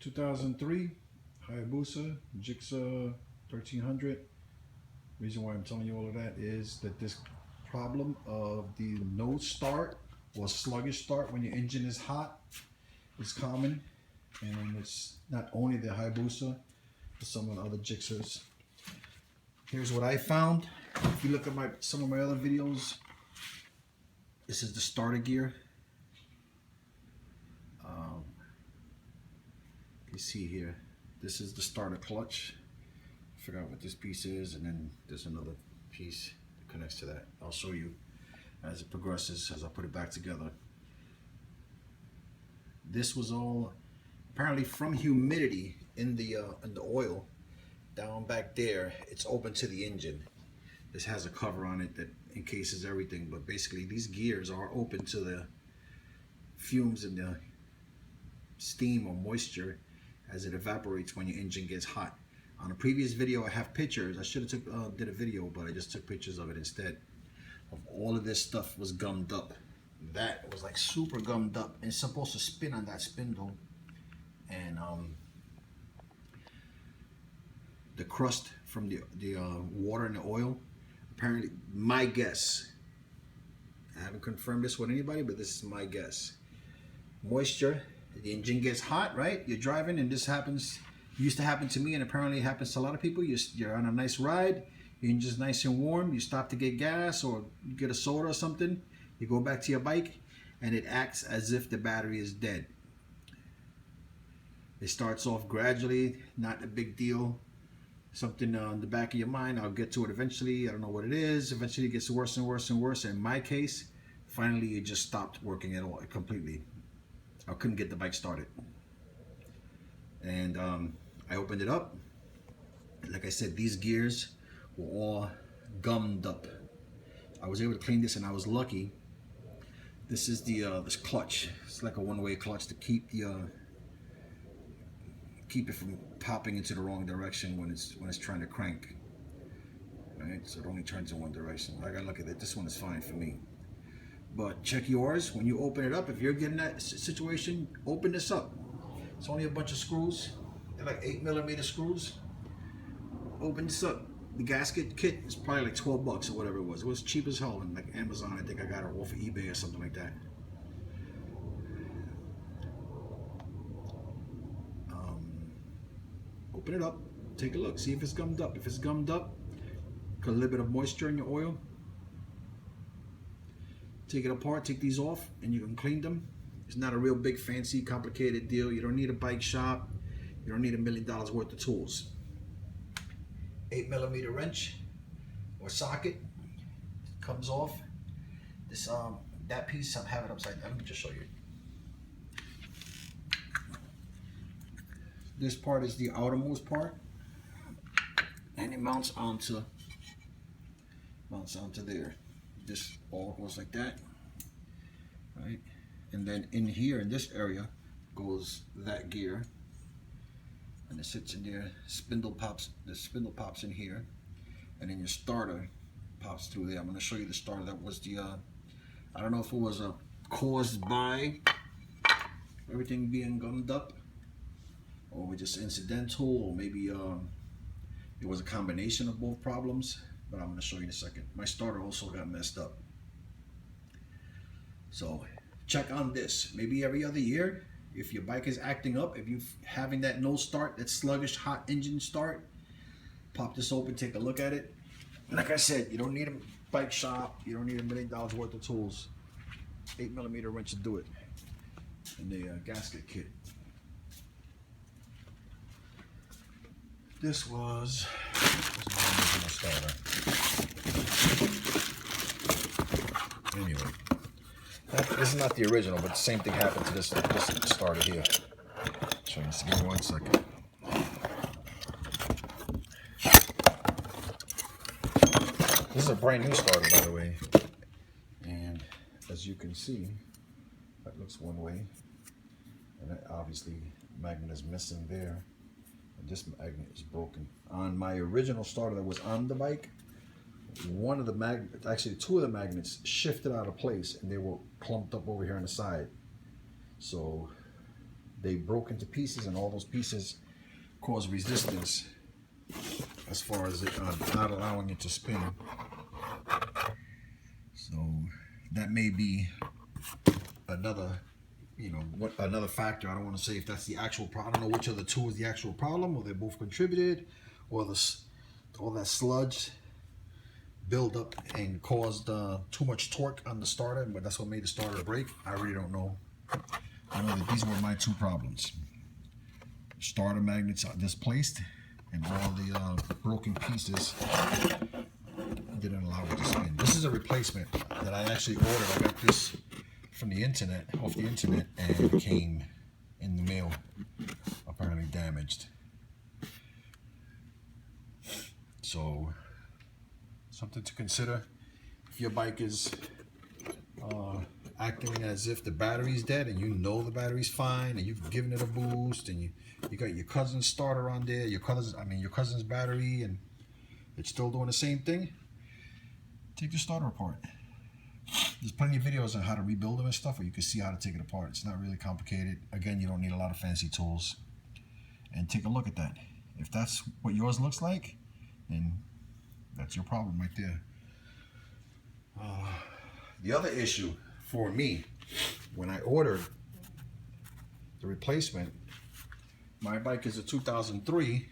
2003 Hayabusa Jigsaw 1300. Reason why I'm telling you all of that is that this problem of the no start or sluggish start when your engine is hot is common, and it's not only the Hayabusa, but some of the other Jigsaws. Here's what I found. If you look at some of my other videos, this is the starter gear. You see here, this is the starter clutch. I forgot what this piece is, and then there's another piece that connects to that. I'll show you as it progresses, as I put it back together. This was all apparently from humidity in the oil down back there. It's open to the engine. This has a cover on it that encases everything, but basically these gears are open to the fumes and the steam or moisture as it evaporates when your engine gets hot. On a previous video I have pictures. I should have did a video, but I just took pictures of it instead. Of all of this stuff was gummed up. That was like super gummed up, and it's supposed to spin on that spindle, and the crust from the water and the oil, apparently, my guess, I haven't confirmed this with anybody, but this is my guess. Moisture, the engine gets hot, right? You're driving and this happens, used to happen to me, and apparently it happens to a lot of people. You're on a nice ride, your engine's nice and warm, you stop to get gas or get a soda or something, you go back to your bike, and it acts as if the battery is dead. It starts off gradually, not a big deal. Something on the back of your mind, I'll get to it eventually, I don't know what it is. Eventually it gets worse and worse and worse. In my case, finally it just stopped working at all, completely. I couldn't get the bike started. And I opened it up. Like I said, these gears were all gummed up. I was able to clean this, and I was lucky. This is the this clutch. It's like a one-way clutch to keep the keep it from popping into the wrong direction when it's trying to crank. Right, so it only turns in one direction. I got lucky that this one is fine for me. But check yours when you open it up. If you're getting that situation, open this up. It's only a bunch of screws. They're like 8mm screws. Open this up. The gasket kit is probably like 12 bucks or whatever it was. It was cheap as hell on like Amazon. I think I got it off of eBay or something like that. Open it up. Take a look. See if it's gummed up. If it's gummed up, got a little bit of moisture in your oil. Take it apart, take these off, and you can clean them. It's not a real big, fancy, complicated deal. You don't need a bike shop. You don't need $1 million worth of tools. 8mm wrench or socket comes off. This that piece, I have it upside down. Let me just show you. This part is the outermost part, and it mounts onto there. This all goes like that, right? And then in here, in this area, goes that gear, and it sits in there. Spindle pops. The spindle pops in here, and then your starter pops through there. I'm going to show you the starter. That was the I don't know if it was caused by everything being gummed up, or just incidental, or maybe it was a combination of both problems. But I'm going to show you in a second. My starter also got messed up. So check on this. Maybe every other year, if your bike is acting up, if you're having that no start, that sluggish hot engine start, pop this open, take a look at it. Like I said, you don't need a bike shop. You don't need $1 million worth of tools. 8mm wrench to do it. And the gasket kit. This was my original starter. Anyway, this is not the original, but the same thing happened to this starter here. So just give me 1 second. This is a brand new starter, by the way. And as you can see, that looks one way. And that obviously magnet is missing there. And this magnet is broken. On my original starter that was on the bike, one of the magnets, actually two of the magnets shifted out of place, and they were clumped up over here on the side. So they broke into pieces, and all those pieces cause resistance as far as it not allowing it to spin. So that may be another, another factor. I don't want to say if that's the actual problem. I don't know which of the two is the actual problem, or they both contributed, or all that sludge build up and caused too much torque on the starter, but that's what made the starter break. I really don't know. I know that these were my two problems. Starter magnets are displaced, and all the broken pieces didn't allow it to spin. This is a replacement that I actually ordered. I got this from the internet, off the internet, and it came in the mail, apparently damaged. So, something to consider. If your bike is acting as if the battery's dead, and you know the battery's fine, and you've given it a boost, and you got your cousin's starter on there, your cousin's battery, and it's still doing the same thing, take the starter apart. There's plenty of videos on how to rebuild them and stuff, where you can see how to take it apart. It's not really complicated. Again, you don't need a lot of fancy tools. And take a look at that. If that's what yours looks like, then that's your problem right there. The other issue for me, when I ordered the replacement, my bike is a 2003.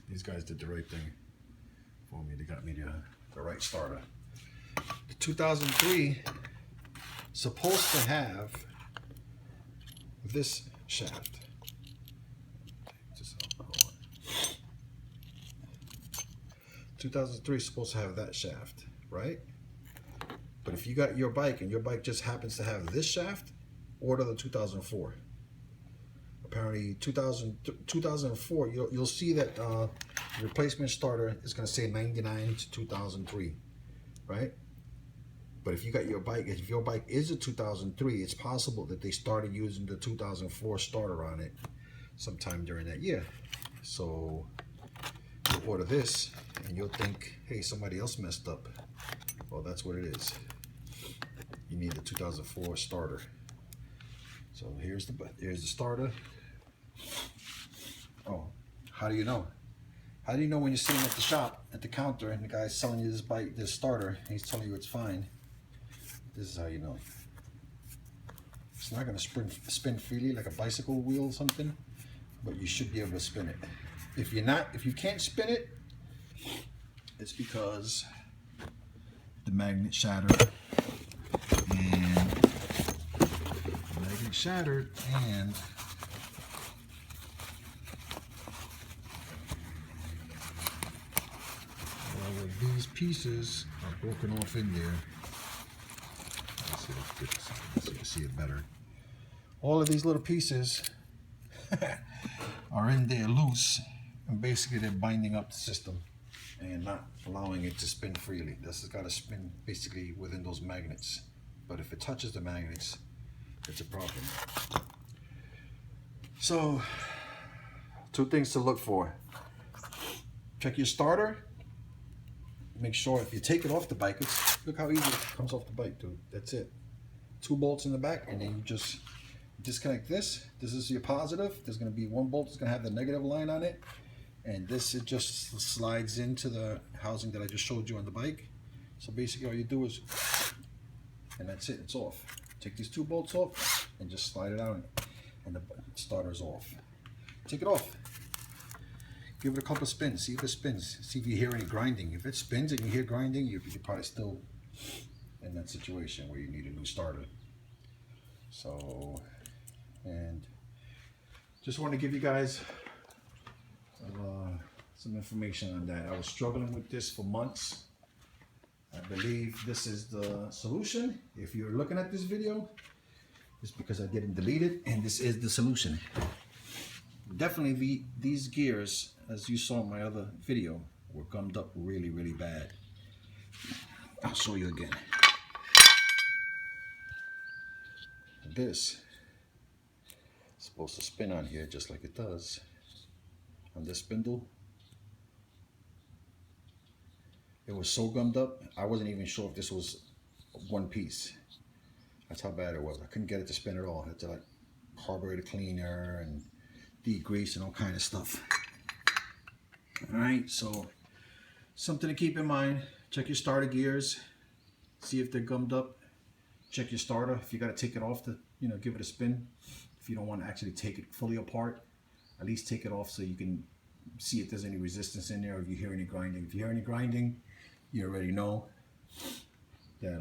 These guys did the right thing for me. They got me the right starter. The 2003 supposed to have this shaft. 2003 is supposed to have that shaft, right? But if you got your bike and your bike just happens to have this shaft, order the 2004. Apparently 2004, you'll see that the replacement starter is going to say 99 to 2003, right? But if you got your bike, if your bike is a 2003, it's possible that they started using the 2004 starter on it sometime during that year. So you'll order this and you'll think, hey, somebody else messed up. Well, that's what it is. You need the 2004 starter. So here's the starter. Oh, how do you know? How do you know when you're sitting at the shop, at the counter, and the guy's selling you this bike, this starter, and he's telling you it's fine? This is how you know. It's not going to spin freely like a bicycle wheel or something, but you should be able to spin it. If you can't spin it, it's because the magnet shattered, and all of these pieces are broken off in there. Let's see if you can see it better. All of these little pieces are in there loose, and basically they're binding up the system and not allowing it to spin freely. This has got to spin basically within those magnets, but if it touches the magnets, it's a problem. So, two things to look for. Check your starter. Make sure if you take it off the bike, look how easy it comes off the bike, dude. That's it. 2 bolts in the back, and then you just disconnect this. This is your positive. There's going to be 1 bolt that's going to have the negative line on it, and this, it just slides into the housing that I just showed you on the bike. So basically all you do is, and that's it, it's off. Take these 2 bolts off and just slide it out, and the starter's off. Take it off. Give it a couple of spins, see if it spins, see if you hear any grinding. If it spins and you hear grinding, you're probably still in that situation where you need a new starter. So, and just want to give you guys some information on that. I was struggling with this for months. I believe this is the solution. If you're looking at this video, it's because I didn't delete it, and this is the solution. Definitely these gears, as you saw in my other video, were gummed up really, really bad. I'll show you again. This is supposed to spin on here just like it does on this spindle. It was so gummed up, I wasn't even sure if this was one piece. That's how bad it was. I couldn't get it to spin at all. I had to like carburetor cleaner and degrease and all kind of stuff. All right, so something to keep in mind. Check your starter gears. See if they're gummed up. Check your starter. If you got to take it off to, give it a spin. If you don't want to actually take it fully apart, at least take it off so you can see if there's any resistance in there, or if you hear any grinding. If you hear any grinding, you already know that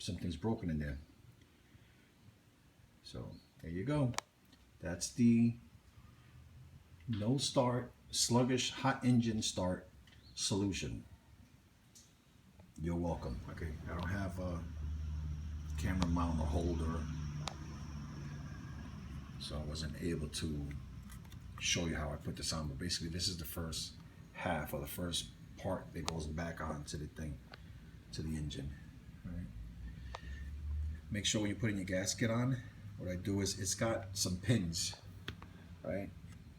something's broken in there. So there you go. That's the no start, sluggish hot engine start solution. You're welcome. Okay, I don't have a camera mount or holder, so I wasn't able to show you how I put this on, but basically this is the first half, or the first part that goes back onto the thing, to the engine. Right. Make sure when you're putting your gasket on, what I do is, it's got some pins, right?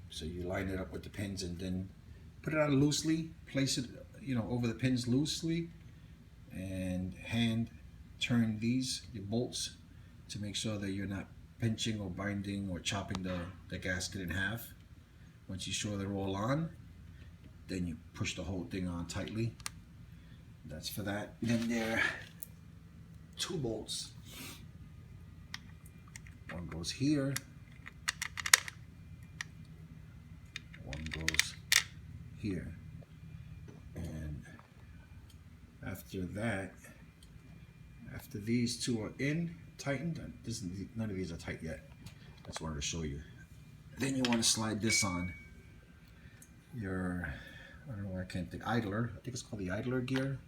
So you line it up with the pins and then put it on loosely, place it, over the pins loosely, and hand turn your bolts to make sure that you're not pinching or binding or chopping the gasket in half. Once you're sure they're all on, then you push the whole thing on tightly. That's for that. Then there are 2 bolts. One goes here, one goes here. And after that, after these 2 are tightened, none of these are tight yet. I just wanted to show you. Then you want to slide this on your, I don't know, I can't think, idler. I think it's called the idler gear.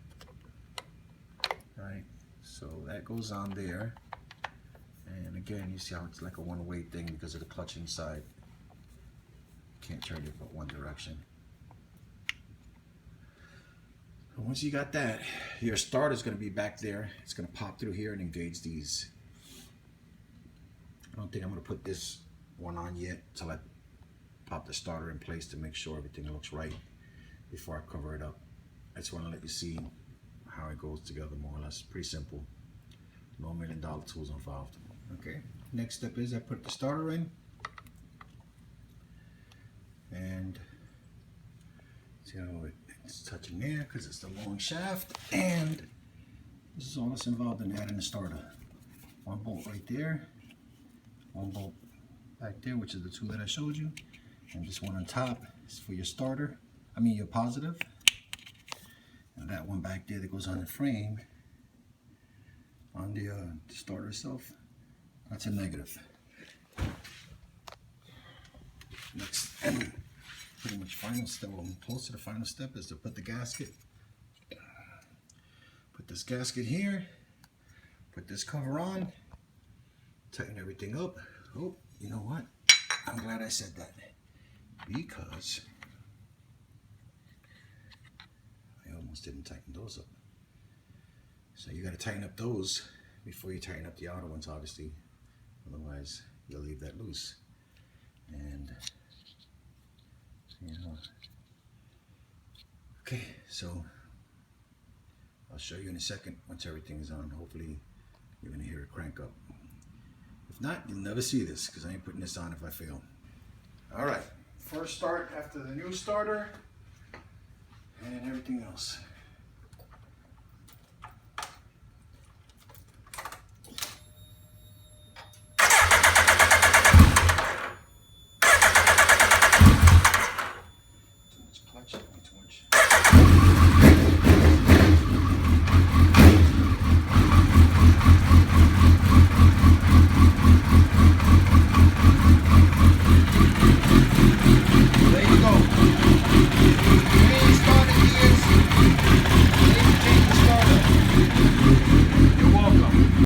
Right, so that goes on there. And again, you see how it's like a one-way thing because of the clutch inside. Can't turn it but one direction. So once you got that, your starter's going to be back there. It's going to pop through here and engage these. I don't think I'm going to put this one on yet until I pop the starter in place to make sure everything looks right before I cover it up. I just want to let you see how it goes together, more or less. Pretty simple. No $1 million tools involved. Okay, next step is I put the starter in, and see how it's touching there because it's the long shaft, and this is all that's involved in adding the starter. 1 bolt right there, 1 bolt back there, which is the 2 that I showed you, and this one on top is for your starter, your positive, and that one back there that goes on the frame on the starter itself, that's a negative. Next, pretty much final step, well, close to the final step, is to put the gasket. Put this gasket here, put this cover on, tighten everything up. Oh, you know what? I'm glad I said that, because I almost didn't tighten those up. So you got to tighten up those before you tighten up the outer ones, obviously. Otherwise, you'll leave that loose. And, okay, so I'll show you in a second once everything is on. Hopefully, you're going to hear it crank up. If not, you'll never see this because I ain't putting this on if I fail. All right, first start after the new starter and everything else.